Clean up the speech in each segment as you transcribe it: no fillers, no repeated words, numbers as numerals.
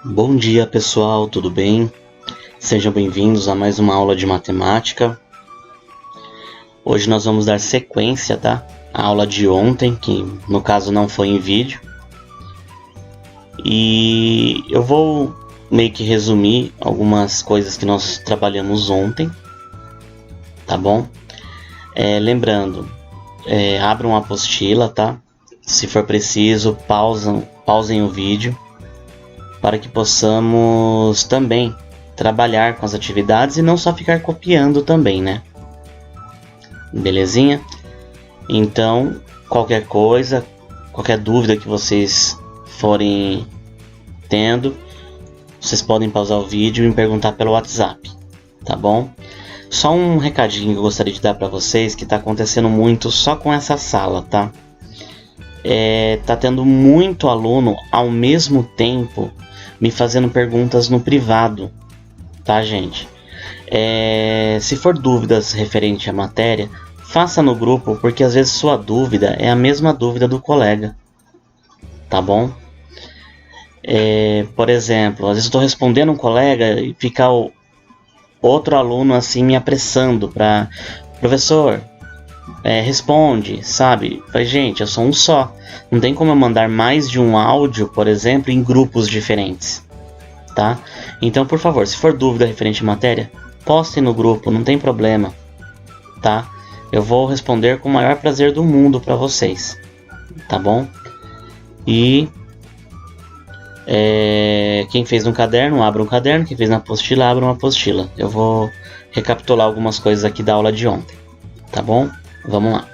Bom dia pessoal, tudo bem? Sejam bem-vindos a mais uma aula de matemática. Hoje nós vamos dar sequência, tá? A aula de ontem, que no caso não foi em vídeo. E eu vou meio que resumir algumas coisas que nós trabalhamos ontem, tá bom? Lembrando, abram a apostila, tá? Se for preciso, pausem o vídeo, para que possamos também trabalhar com as atividades e não só ficar copiando também, né? Belezinha? Então, qualquer coisa, qualquer dúvida que vocês forem tendo, vocês podem pausar o vídeo e me perguntar pelo WhatsApp, tá bom? Só um recadinho que eu gostaria de dar para vocês, que está acontecendo muito só com essa sala, tá? Tá tendo muito aluno ao mesmo tempo me fazendo perguntas no privado, tá, gente? Se for dúvidas referente à matéria, faça no grupo, porque às vezes sua dúvida é a mesma dúvida do colega, tá bom? Por exemplo, às vezes eu estou respondendo um colega e fica o outro aluno assim me apressando para: professor, responde, sabe? Falei, gente, eu sou um só. Não tem como eu mandar mais de um áudio, por exemplo, em grupos diferentes, tá? Então, por favor, se for dúvida referente à matéria, postem no grupo, não tem problema, tá? Eu vou responder com o maior prazer do mundo para vocês, tá bom? E quem fez no caderno, abra um caderno. Quem fez na apostila, abra uma apostila. Eu vou recapitular algumas coisas aqui da aula de ontem, tá bom? Vamos lá.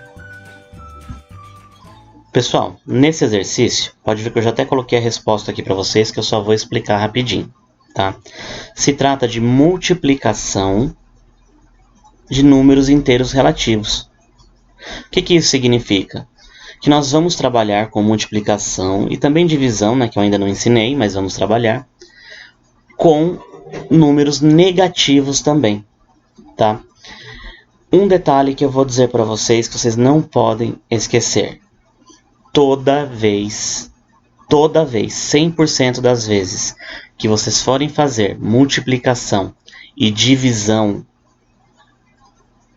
Pessoal, nesse exercício, pode ver que eu já até coloquei a resposta aqui para vocês, que eu só vou explicar rapidinho, tá? Se trata de multiplicação de números inteiros relativos. O que isso significa? Que nós vamos trabalhar com multiplicação e também divisão, né, que eu ainda não ensinei, mas vamos trabalhar com números negativos também, tá? Um detalhe que eu vou dizer para vocês, que vocês não podem esquecer: toda vez, 100% das vezes que vocês forem fazer multiplicação e divisão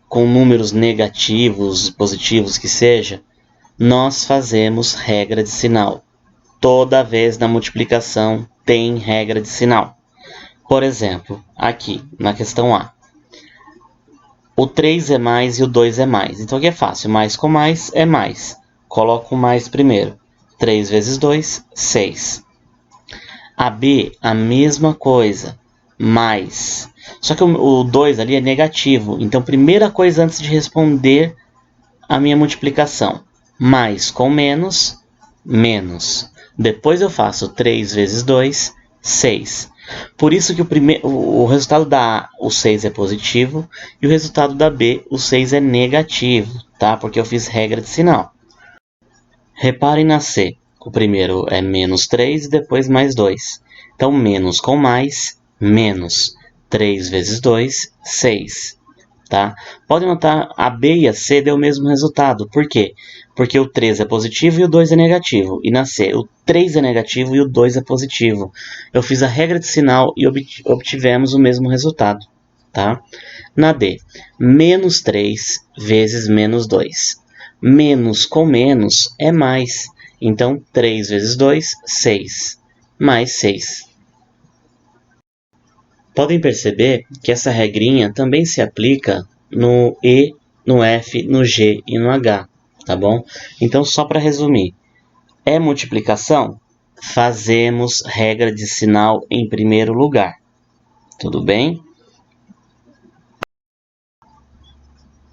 com números negativos, positivos que seja, nós fazemos regra de sinal. Toda vez na multiplicação tem regra de sinal. Por exemplo, aqui na questão A, o 3 é mais e o 2 é mais. Então aqui é fácil, mais com mais é mais. Coloco o mais primeiro. 3 vezes 2, 6. A B, a mesma coisa, mais. Só que o 2 ali é negativo. Então, primeira coisa antes de responder a minha multiplicação: mais com menos, menos. Depois eu faço 3 vezes 2, 6. Por isso que o resultado da A, o 6 é positivo, e o resultado da B, o 6 é negativo, tá? Porque eu fiz regra de sinal. Reparem na C. O primeiro é menos 3 e depois mais 2. Então, menos com mais, menos. 3 vezes 2, 6. Tá? Pode notar, a B e a C deu o mesmo resultado. Por quê? Porque o 3 é positivo e o 2 é negativo. E na C, o 3 é negativo e o 2 é positivo. Eu fiz a regra de sinal e obtivemos o mesmo resultado. Tá? Na D, menos 3 vezes menos 2. Menos com menos é mais. Então, 3 vezes 2, 6. Mais 6. Podem perceber que essa regrinha também se aplica no E, no F, no G e no H, tá bom? Então, só para resumir, é multiplicação? Fazemos regra de sinal em primeiro lugar. Tudo bem?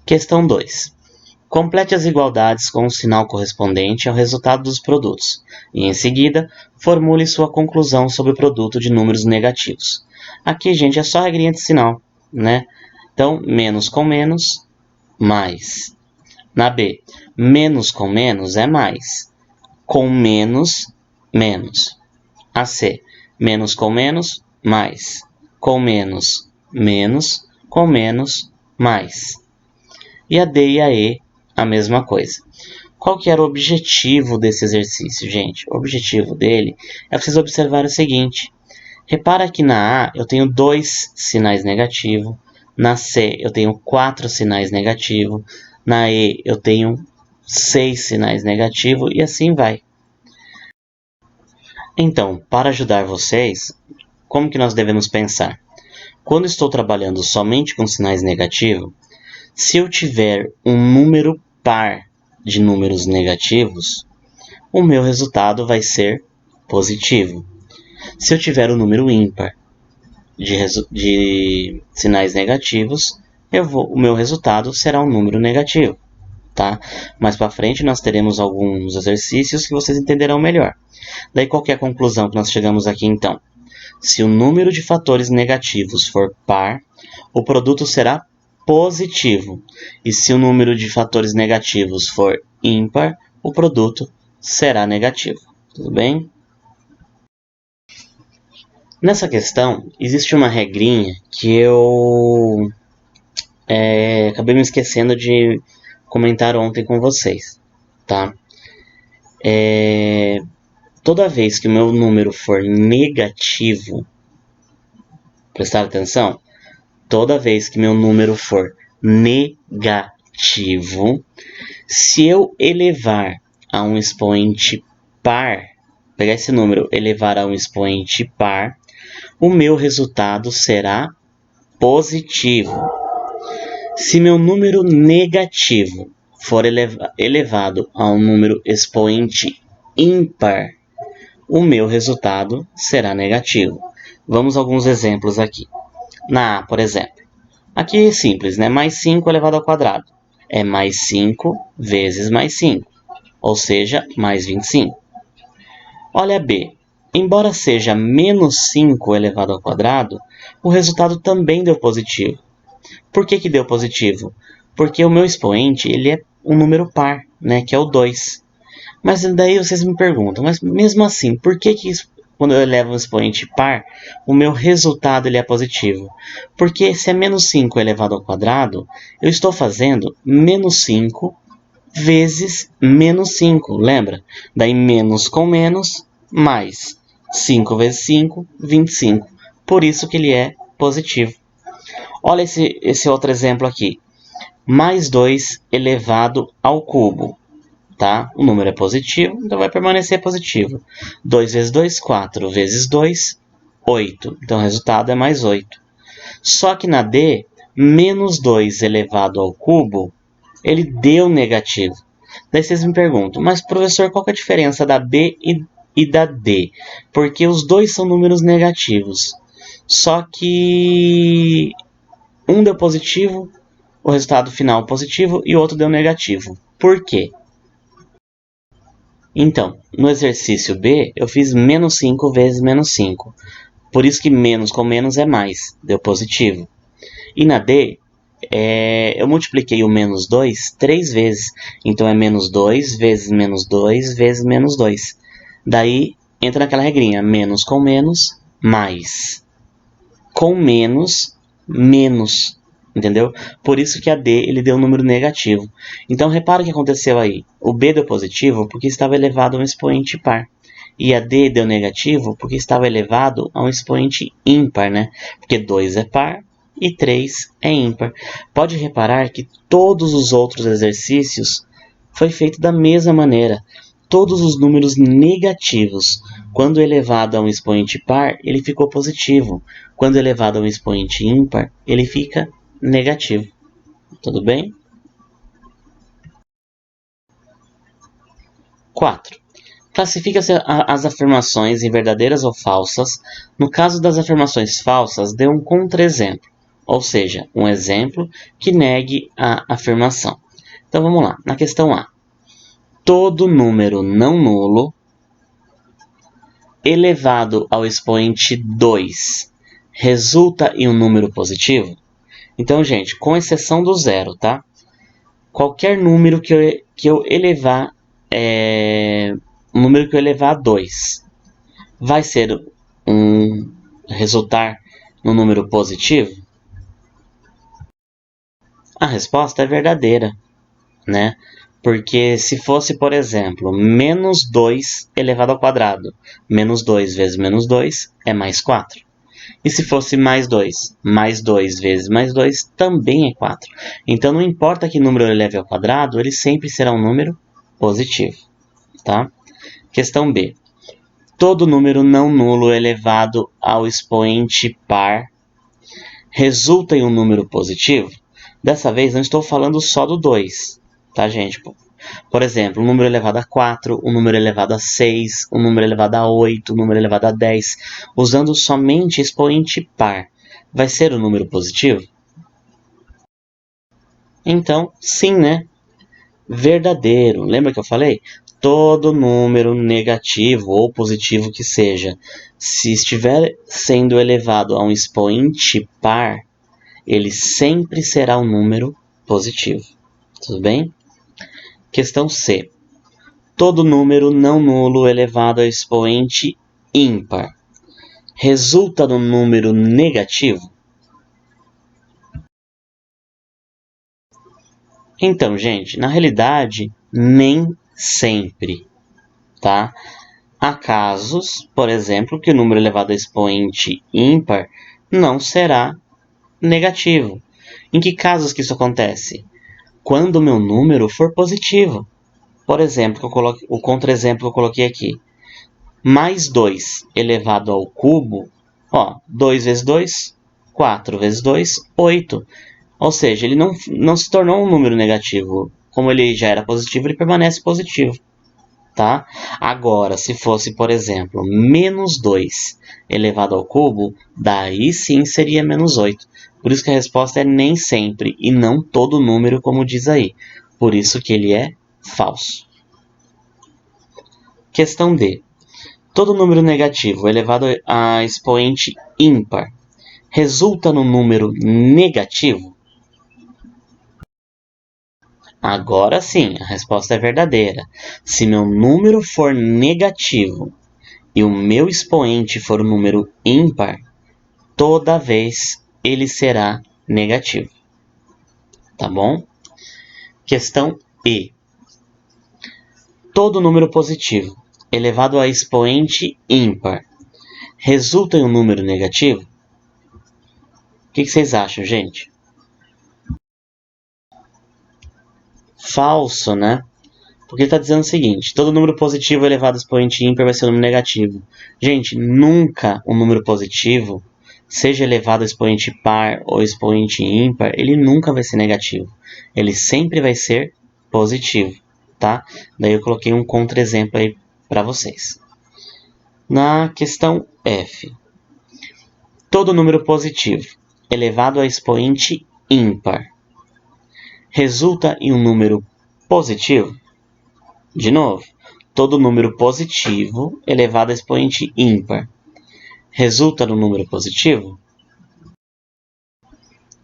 Questão 2. Complete as igualdades com o sinal correspondente ao resultado dos produtos e, em seguida, formule sua conclusão sobre o produto de números negativos. Aqui, gente, é só a regrinha de sinal, né? Então, menos com menos, mais. Na B, menos com menos é mais. Com menos, menos. A C, menos com menos, mais. Com menos, menos. Com menos, mais. E a D e a E, a mesma coisa. Qual que era o objetivo desse exercício, gente? O objetivo dele é vocês observarem o seguinte: Repara que na A eu tenho 2 sinais negativos, na C eu tenho 4 sinais negativos, na E eu tenho 6 sinais negativos e assim vai. Então, para ajudar vocês, como que nós devemos pensar? Quando estou trabalhando somente com sinais negativos, se eu tiver um número par de números negativos, o meu resultado vai ser positivo. Se eu tiver um número ímpar de sinais negativos, o meu resultado será um número negativo. Tá? Mais para frente nós teremos alguns exercícios que vocês entenderão melhor. Daí qual que é a conclusão que nós chegamos aqui então? Se o número de fatores negativos for par, o produto será positivo. E se o número de fatores negativos for ímpar, o produto será negativo. Tudo bem? Nessa questão, existe uma regrinha que eu acabei me esquecendo de comentar ontem com vocês, tá? Toda vez que o meu número for negativo, prestar atenção, toda vez que meu número for negativo, se eu elevar a um expoente par, pegar esse número, elevar a um expoente par, o meu resultado será positivo. Se meu número negativo for elevado a um número expoente ímpar, o meu resultado será negativo. Vamos a alguns exemplos aqui. Na A, por exemplo. Aqui é simples, né? Mais 5 elevado ao quadrado. É mais 5 vezes mais 5, ou seja, mais 25. Olha a B. Embora seja menos 5 elevado ao quadrado, o resultado também deu positivo. Por que deu positivo? Porque o meu expoente ele é um número par, né? Que é o 2. Mas daí vocês me perguntam, mas mesmo assim, por que quando eu elevo um expoente par, o meu resultado ele é positivo? Porque se é menos 5 elevado ao quadrado, eu estou fazendo menos 5 vezes menos 5, lembra? Daí menos com menos, mais 5 vezes 5, 25. Por isso que ele é positivo. Olha esse outro exemplo aqui. Mais 2 elevado ao cubo. Tá? O número é positivo, então vai permanecer positivo. 2 vezes 2, 4 vezes 2, 8. Então o resultado é mais 8. Só que na D, menos 2 elevado ao cubo, ele deu negativo. Daí vocês me perguntam, mas professor, qual que é a diferença da B e da D? Porque os dois são números negativos. Só que um deu positivo, o resultado final positivo, e o outro deu negativo. Por quê? Então, no exercício B, eu fiz menos 5 vezes menos 5. Por isso que menos com menos é mais, deu positivo. E na D, eu multipliquei o menos 2 3 vezes. Então é menos 2 vezes menos 2 vezes menos 2. Daí entra naquela regrinha, menos com menos, mais. Com menos, menos. Entendeu? Por isso que a D ele deu um número negativo. Então repara o que aconteceu aí. O B deu positivo porque estava elevado a um expoente par. E a D deu negativo porque estava elevado a um expoente ímpar, né? Porque 2 é par e 3 é ímpar. Pode reparar que todos os outros exercícios foi feito da mesma maneira. Todos os números negativos, quando elevado a um expoente par, ele ficou positivo. Quando elevado a um expoente ímpar, ele fica negativo. Tudo bem? 4. Classifica-se as afirmações em verdadeiras ou falsas. No caso das afirmações falsas, dê um contra-exemplo, ou seja, um exemplo que negue a afirmação. Então vamos lá, na questão A. Todo número não nulo elevado ao expoente 2 resulta em um número positivo? Então, gente, com exceção do zero, tá? Qualquer número que eu elevar, um número que eu elevar a 2, vai resultar num número positivo? A resposta é verdadeira, né? Porque se fosse, por exemplo, menos 2 elevado ao quadrado, menos 2 vezes menos 2 é mais 4. E se fosse mais 2 vezes mais 2 também é 4. Então, não importa que número eu eleve ao quadrado, ele sempre será um número positivo. Tá? Questão B. Todo número não nulo elevado ao expoente par resulta em um número positivo? Dessa vez, não estou falando só do 2, tá, gente? Por exemplo, um número elevado a 4, um número elevado a 6, um número elevado a 8, um número elevado a 10, usando somente expoente par, vai ser um número positivo? Então, sim, né? Verdadeiro. Lembra que eu falei? Todo número negativo ou positivo que seja, se estiver sendo elevado a um expoente par, ele sempre será um número positivo. Tudo bem? Questão C. Todo número não nulo elevado ao expoente ímpar resulta no número negativo? Então, gente, na realidade, nem sempre, tá? Há casos, por exemplo, que o número elevado ao expoente ímpar não será negativo. Em que casos que isso acontece? Quando o meu número for positivo. Por exemplo, o contra-exemplo que eu coloquei aqui. Mais 2 elevado ao cubo, 2 vezes 2, 4 vezes 2, 8. Ou seja, ele não se tornou um número negativo. Como ele já era positivo, ele permanece positivo. Tá? Agora, se fosse, por exemplo, menos 2 elevado ao cubo, daí sim seria menos 8. Por isso que a resposta é nem sempre e não todo número, como diz aí. Por isso que ele é falso. Questão D. Todo número negativo elevado a expoente ímpar resulta no número negativo? Agora sim, a resposta é verdadeira. Se meu número for negativo e o meu expoente for um número ímpar, toda vez ele será negativo. Tá bom? Questão E. Todo número positivo elevado a expoente ímpar resulta em um número negativo? O que vocês acham, gente? Falso, né? Porque ele está dizendo o seguinte: todo número positivo elevado a expoente ímpar vai ser um número negativo. Gente, nunca um número positivo, seja elevado a expoente par ou expoente ímpar, ele nunca vai ser negativo. Ele sempre vai ser positivo, tá? Daí eu coloquei um contra-exemplo aí para vocês. Na questão F. Todo número positivo elevado a expoente ímpar resulta em um número positivo? De novo, todo número positivo elevado a expoente ímpar resulta no número positivo?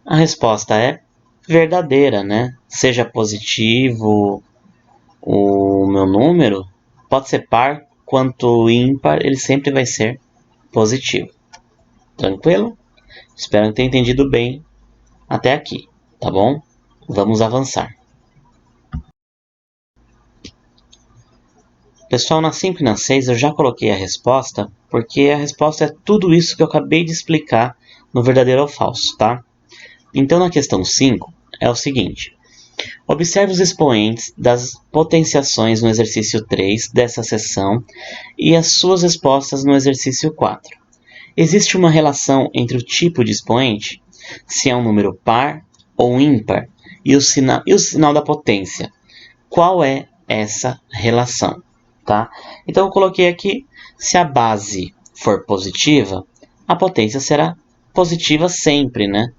A resposta é verdadeira, né? Seja positivo o meu número, pode ser par quanto ímpar, ele sempre vai ser positivo. Tranquilo? Espero que tenha entendido bem até aqui, tá bom? Vamos avançar. Pessoal, na 5 e na 6 eu já coloquei a resposta, porque a resposta é tudo isso que eu acabei de explicar no verdadeiro ou falso, tá? Então, na questão 5 é o seguinte. Observe os expoentes das potenciações no exercício 3 dessa seção e as suas respostas no exercício 4. Existe uma relação entre o tipo de expoente, se é um número par ou ímpar, e o sinal da potência. Qual é essa relação? Tá? Então eu coloquei aqui, se a base for positiva, a potência será positiva sempre, né?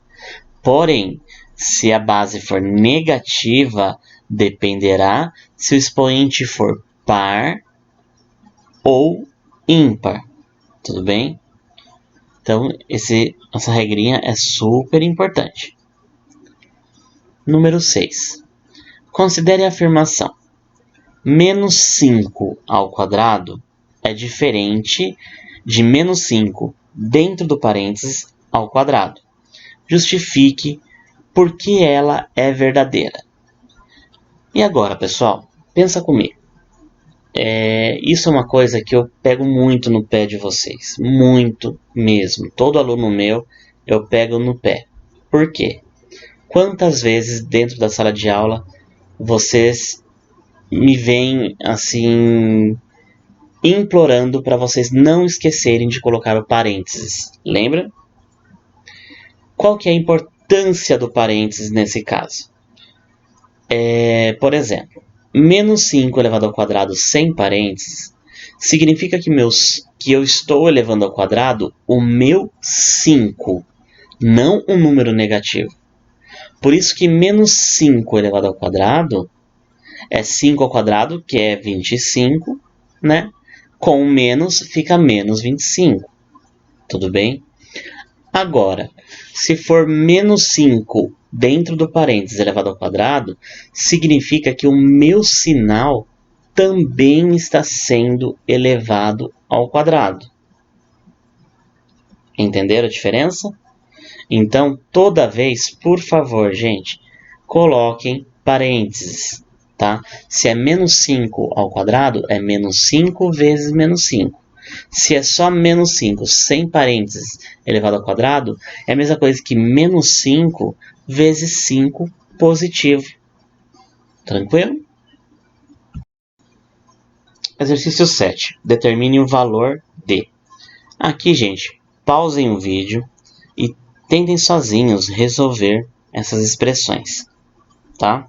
Porém, se a base for negativa, dependerá se o expoente for par ou ímpar. Tudo bem? Então, essa regrinha é super importante. Número 6. Considere a afirmação. Menos 5 ao quadrado é diferente de menos 5 dentro do parênteses ao quadrado. Justifique por que ela é verdadeira. E agora, pessoal, pensa comigo. Isso é uma coisa que eu pego muito no pé de vocês. Muito mesmo. Todo aluno meu, eu pego no pé. Por quê? Quantas vezes dentro da sala de aula vocês me veem assim implorando para vocês não esquecerem de colocar o parênteses? Lembra? Qual que é a importância do parênteses nesse caso? Por exemplo, menos 5 elevado ao quadrado sem parênteses significa que eu estou elevando ao quadrado o meu 5, não um número negativo. Por isso que menos 5 elevado ao quadrado é 5 ao quadrado, que é 25, né? Com menos fica menos 25. Tudo bem? Agora, se for menos 5 dentro do parênteses elevado ao quadrado, significa que o meu sinal também está sendo elevado ao quadrado. Entenderam a diferença? Então, toda vez, por favor, gente, coloquem parênteses, tá? Se é menos 5 ao quadrado, é menos 5 vezes menos 5. Se é só menos 5 sem parênteses elevado ao quadrado, é a mesma coisa que menos 5 vezes 5 positivo. Tranquilo? Exercício 7. Determine o valor de. Aqui, gente, pausem o vídeo e tentem sozinhos resolver essas expressões, tá?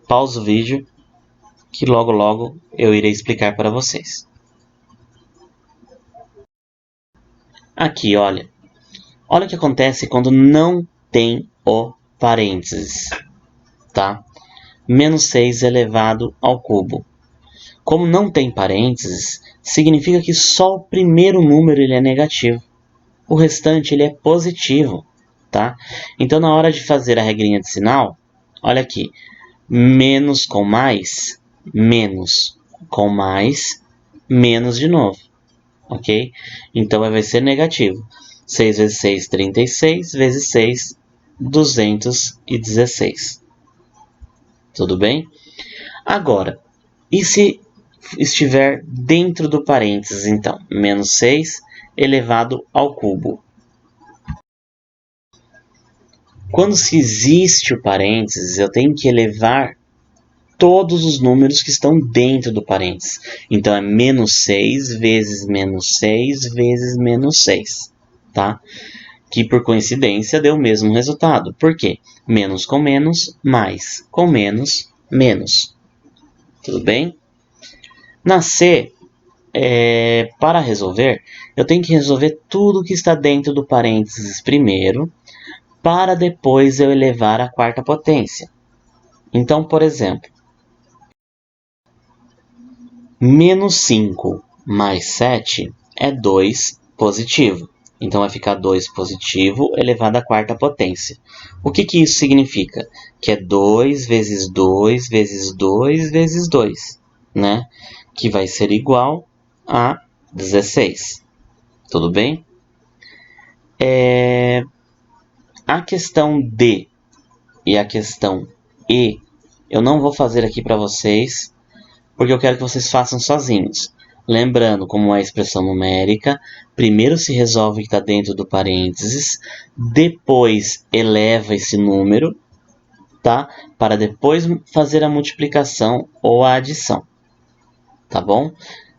Pausa o vídeo que logo logo eu irei explicar para vocês. Aqui, olha. Olha o que acontece quando não tem o parênteses, tá? Menos 6 elevado ao cubo. Como não tem parênteses, significa que só o primeiro número ele é negativo. O restante ele é positivo, tá? Então, na hora de fazer a regrinha de sinal, olha aqui. Menos com mais, menos com mais, menos de novo, ok? Então, vai ser negativo. 6 vezes 6, 36, vezes 6, 216. Tudo bem? Agora, e se estiver dentro do parênteses, então? Menos 6 elevado ao cubo. Quando se existe o parênteses, eu tenho que elevar todos os números que estão dentro do parênteses. Então, é menos 6 vezes menos 6 vezes menos 6, tá? Que, por coincidência, deu o mesmo resultado. Por quê? Menos com menos, mais com menos, menos. Tudo bem? Na C, para resolver, eu tenho que resolver tudo que está dentro do parênteses primeiro, para depois eu elevar a quarta potência. Então, por exemplo, menos 5 mais 7 é 2 positivo. Então, vai ficar 2 positivo elevado à quarta potência. O que isso significa? Que é 2 vezes 2 vezes 2 vezes 2, né? Que vai ser igual a 16. Tudo bem? A questão D e a questão E, eu não vou fazer aqui para vocês, porque eu quero que vocês façam sozinhos. Lembrando, como é a expressão numérica, primeiro se resolve o que está dentro do parênteses, depois eleva esse número, tá? Para depois fazer a multiplicação ou a adição. Tá bom?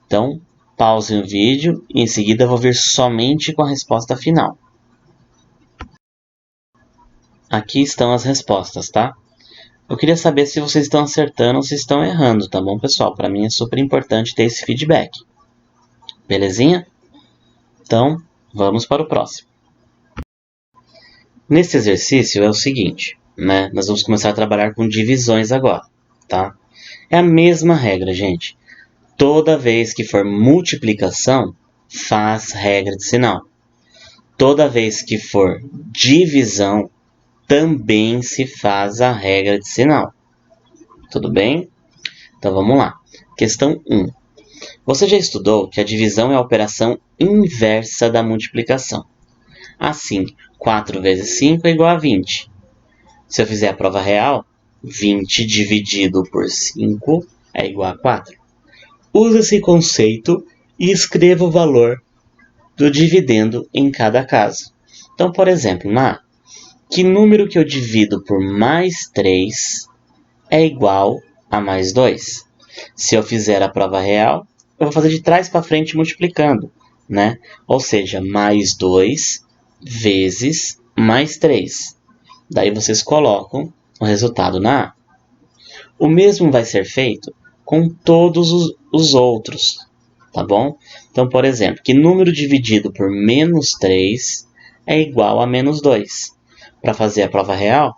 Então, pausem o vídeo e em seguida eu vou vir somente com a resposta final. Aqui estão as respostas, tá? Eu queria saber se vocês estão acertando ou se estão errando, tá bom, pessoal? Para mim é super importante ter esse feedback. Belezinha? Então, vamos para o próximo. Nesse exercício é o seguinte, né? Nós vamos começar a trabalhar com divisões agora, tá? É a mesma regra, gente. Toda vez que for multiplicação, faz regra de sinal. Toda vez que for divisão, também se faz a regra de sinal. Tudo bem? Então vamos lá. Questão 1. Você já estudou que a divisão é a operação inversa da multiplicação. Assim, 4 vezes 5 é igual a 20. Se eu fizer a prova real, 20 dividido por 5 é igual a 4. Use esse conceito e escreva o valor do dividendo em cada caso. Então, por exemplo, que número que eu divido por mais 3 é igual a mais 2? Se eu fizer a prova real, eu vou fazer de trás para frente multiplicando, né? Ou seja, mais 2 vezes mais 3. Daí vocês colocam o resultado na A. O mesmo vai ser feito com todos os outros, tá bom? Então, por exemplo, que número dividido por menos 3 é igual a menos 2? Para fazer a prova real,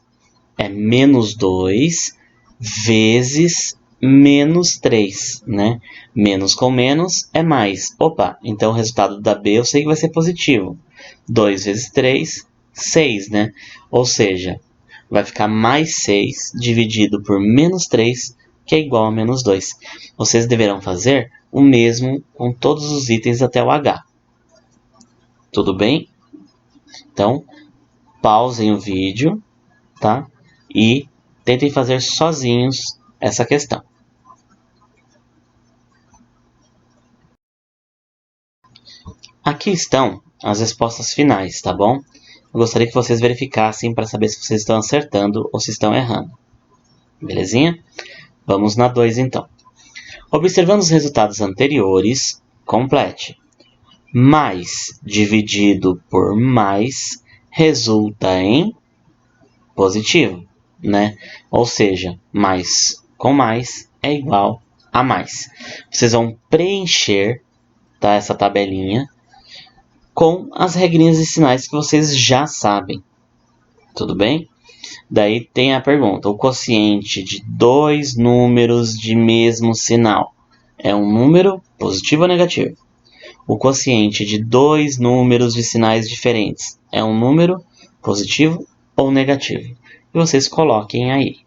é menos 2 vezes menos 3, né? Menos com menos é mais. Opa, então o resultado da B eu sei que vai ser positivo. 2 vezes 3, 6, né? Ou seja, vai ficar mais 6 dividido por menos 3, que é igual a menos 2. Vocês deverão fazer o mesmo com todos os itens até o H. Tudo bem? Então, pausem o vídeo, tá? E tentem fazer sozinhos essa questão. Aqui estão as respostas finais, tá bom? Eu gostaria que vocês verificassem para saber se vocês estão acertando ou se estão errando. Belezinha? Vamos na 2 então. Observando os resultados anteriores, complete. Mais dividido por mais resulta em positivo, né? Ou seja, mais com mais é igual a mais. Vocês vão preencher, tá, essa tabelinha com as regrinhas e sinais que vocês já sabem. Tudo bem? Daí tem a pergunta: o quociente de dois números de mesmo sinal é um número positivo ou negativo? O quociente de dois números de sinais diferentes é um número positivo ou negativo? E vocês coloquem aí.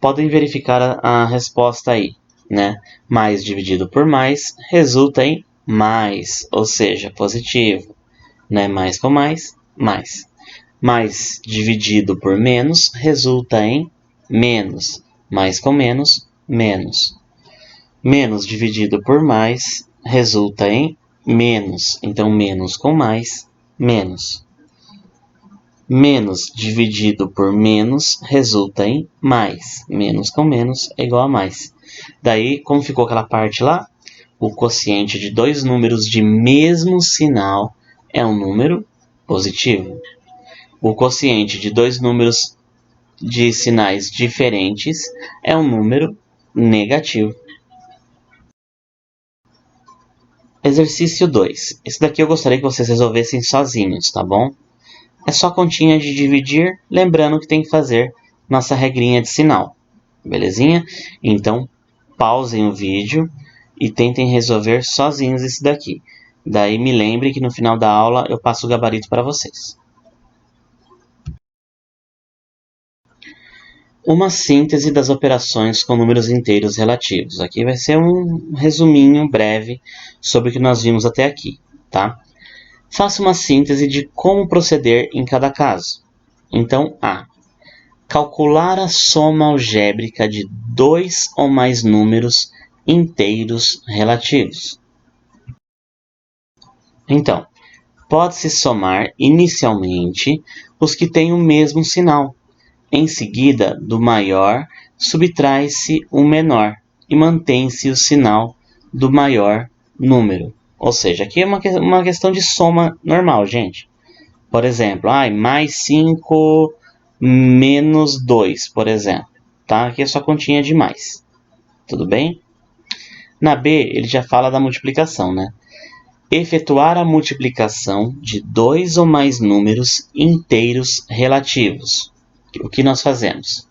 Podem verificar a resposta aí, né? Mais dividido por mais resulta em mais, ou seja, positivo, né? Mais com mais, mais. Mais dividido por menos resulta em menos. Mais com menos, menos. Menos dividido por mais resulta em menos. Então, menos com mais, menos. Menos dividido por menos resulta em mais. Menos com menos é igual a mais. Daí, como ficou aquela parte lá? O quociente de dois números de mesmo sinal é um número positivo. O quociente de dois números de sinais diferentes é um número negativo. Exercício 2. Esse daqui eu gostaria que vocês resolvessem sozinhos, tá bom? É só continha de dividir, lembrando que tem que fazer nossa regrinha de sinal. Belezinha? Então, pausem o vídeo e tentem resolver sozinhos esse daqui. Daí me lembre que no final da aula eu passo o gabarito para vocês. Uma síntese das operações com números inteiros relativos. Aqui vai ser um resuminho breve sobre o que nós vimos até aqui, tá? Faça uma síntese de como proceder em cada caso. Então, A. Calcular a soma algébrica de dois ou mais números inteiros relativos. Então, pode-se somar inicialmente os que têm o mesmo sinal. Em seguida, do maior, subtrai-se o menor e mantém-se o sinal do maior número. Ou seja, aqui é uma questão de soma normal, gente. Por exemplo, mais 5 menos 2, por exemplo. Tá? Aqui é só continha de mais. Tudo bem? Na B, ele já fala da multiplicação, né? Efetuar a multiplicação de dois ou mais números inteiros relativos. O que nós fazemos?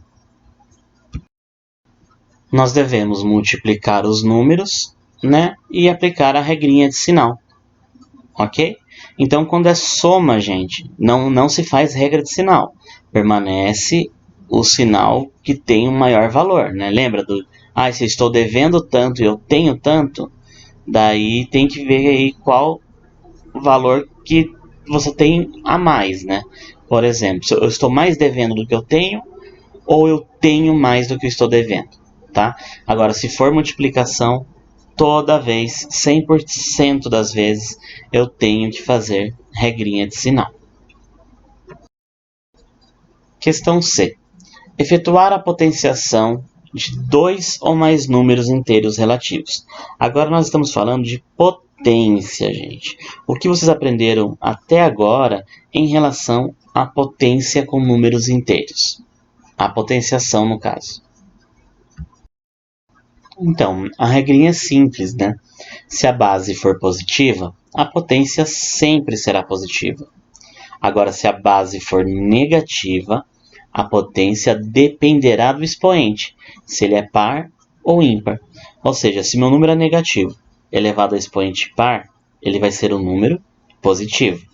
Nós devemos multiplicar os números, né, e aplicar a regrinha de sinal. Ok? Então, quando é soma, gente, não se faz regra de sinal. Permanece o sinal que tem o maior valor, né? Lembra do... se eu estou devendo tanto e eu tenho tanto, daí tem que ver aí qual valor que você tem a mais, né? Por exemplo, se eu estou mais devendo do que eu tenho, ou eu tenho mais do que eu estou devendo, tá? Agora, se for multiplicação, toda vez, 100% das vezes, eu tenho que fazer regrinha de sinal. Questão C. Efetuar a potenciação de dois ou mais números inteiros relativos. Agora nós estamos falando de potência, gente. O que vocês aprenderam até agora em relação à potência com números inteiros? A potenciação, no caso. Então, a regrinha é simples, né? Se a base for positiva, a potência sempre será positiva. Agora, se a base for negativa, a potência dependerá do expoente, se ele é par ou ímpar. Ou seja, se meu número é negativo elevado a expoente par, ele vai ser um número positivo.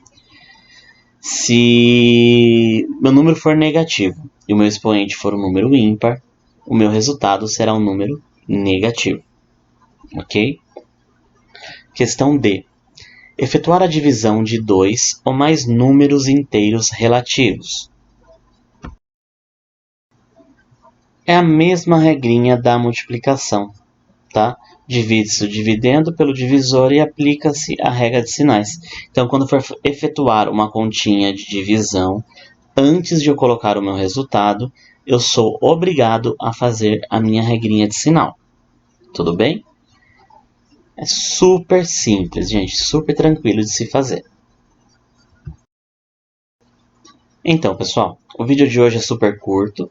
Se meu número for negativo e o meu expoente for um número ímpar, o meu resultado será um número negativo. Ok? Questão D. Efetuar a divisão de dois ou mais números inteiros relativos. É a mesma regrinha da multiplicação, tá? Divide-se o dividendo pelo divisor e aplica-se a regra de sinais. Então, quando for efetuar uma continha de divisão, antes de eu colocar o meu resultado, eu sou obrigado a fazer a minha regrinha de sinal. Tudo bem? É super simples, gente, super tranquilo de se fazer. Então, pessoal, o vídeo de hoje é super curto,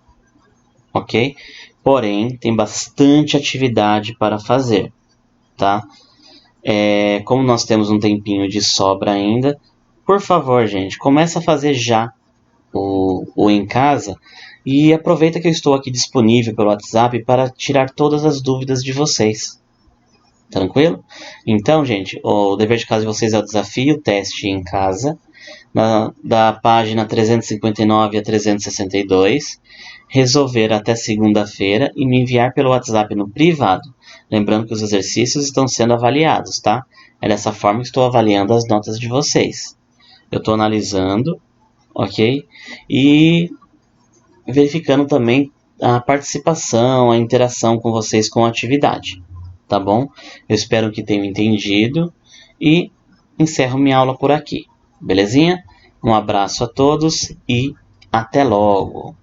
ok? Porém, tem bastante atividade para fazer, tá? Como nós temos um tempinho de sobra ainda, por favor, gente, comece a fazer já o em casa e aproveita que eu estou aqui disponível pelo WhatsApp para tirar todas as dúvidas de vocês. Tranquilo? Então, gente, o dever de casa de vocês é o desafio, teste em casa, da página 359 a 362, resolver até segunda-feira e me enviar pelo WhatsApp no privado. Lembrando que os exercícios estão sendo avaliados, tá? É dessa forma que estou avaliando as notas de vocês. Eu estou analisando, ok? E verificando também a participação, a interação com vocês com a atividade, tá bom? Eu espero que tenham entendido e encerro minha aula por aqui, belezinha? Um abraço a todos e até logo!